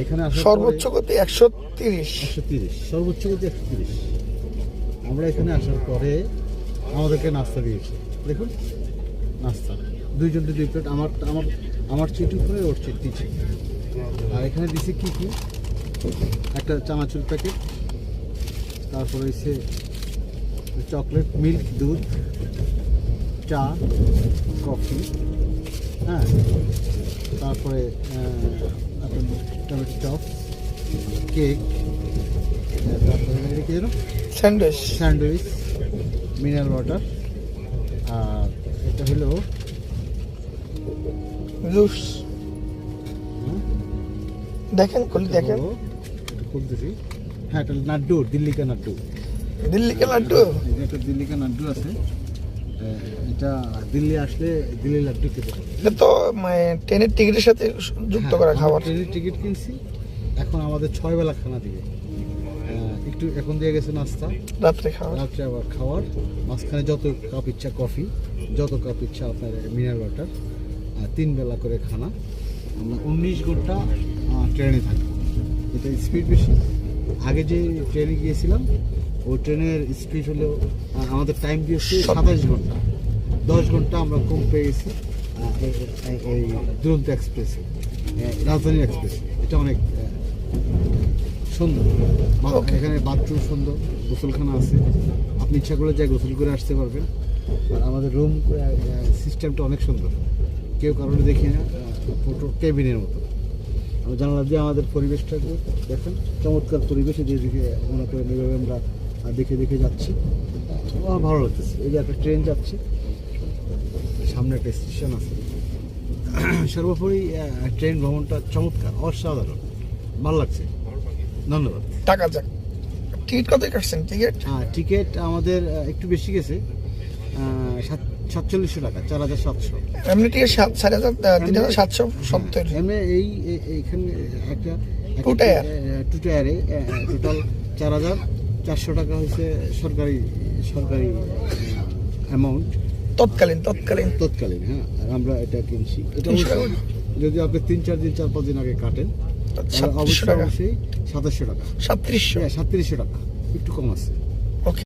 এখানে আসার সর্বোচ্চ গতি 130। 130, সর্বোচ্চ গতি 130। আমরা এখানে আসার পরে আমাদেরকে নাস্তা দিয়েছে, দেখুন নাস্তা, দুইজনকে 2 প্লেট, আমার চিঠি করে ওর চিঠি ছিল। আর এখানে দিছে কি কি, একটা চানাচুর প্যাকেট, তারপরে হচ্ছে চকলেট, মিল্ক, দুধ, চা, কফি, হ্যাঁ, তারপরে টমেটো চপ, কেক, তারপরে এটা কি যেন স্যান্ডউইচ, মিনারেল ওয়াটার, আর এটা হলো জুস। দেখেন খুলে দেখেন, এটা খুলতেছি। হ্যাঁ, এটা নাড্ডু, দিল্লি কা নাড্ডু। দিল্লি কে লাড্ডু। এটা দিল্লি কা নাড্ডু আছে, এটা দিল্লি আসলে দিল্লি লাড্ডু খেতে হবে। এটা তো ট্রেনের টিকিটের সাথে যুক্ত করা খাবার। ট্রেনের টিকিট কিনছি, এখন আমাদের 6 বেলা খানা দিবে। একটু এখন দিয়ে গেছে নাস্তা, রাত্রে খাবার, রাত্রে আবার খাওয়ার, মাঝখানে যত কাপ ইচ্ছা কফি, যত কাপ ইচ্ছা আপনার মিনারেল ওয়াটার, 3 বেলা করে খানা। আমরা 19 ঘন্টা ট্রেনে থাকি, এটা স্পিড বেশি। আগে যে ট্রেনে গিয়েছিলাম ওই ট্রেনের স্পিড হলো আমাদের টাইম দিয়েছে 27 ঘন্টা, 10 ঘন্টা আমরা কম পেয়ে গেছি এই দুরন্ত এক্সপ্রেসে, রাজধানী এক্সপ্রেস। এটা অনেক সুন্দর, এখানে বাথরুম সুন্দর, গোসলখানা আছে, আপনি ইচ্ছা করলে যাই গোসল করে আসতে পারবেন। আর আমাদের রুম সিস্টেমটা অনেক সুন্দর, কেউ কারণে দেখি না, ফটো কেবিনের মতো। জানালা দিয়ে আমাদের পরিবেশটা দেখেন, চমৎকার পরিবেশ, যেদিকে মনে করে এইভাবে আমরা দেখে দেখে যাচ্ছি, আমার ভালো লাগতেছে। এই যে একটা ট্রেন যাচ্ছে, সামনে একটা স্টেশন আছে। সর্বোপরি ট্রেন ভ্রমণটা চমৎকার, অসাধারণ, ভালো লাগছে। ধন্যবাদ। টাকা যাক। টিকিট কত কাটছেন? টিকিট আমাদের একটু বেশি গেছে, 4700 টাকা, 4700। এমনি টিকিট 3770। এমনি এইখানে একটা টু টায়ারে টোটাল 4400 টাকা হয়েছে সরকারি অ্যামাউন্ট, তৎকালীন। হ্যাঁ, আর আমরা এটা কিনছি। এটা যদি আপনি 3-4 দিন 4-5 দিন আগে কাটেন তাহলে অবশ্যই 2700 টাকা, 3700 টাকা, একটু কম আছে।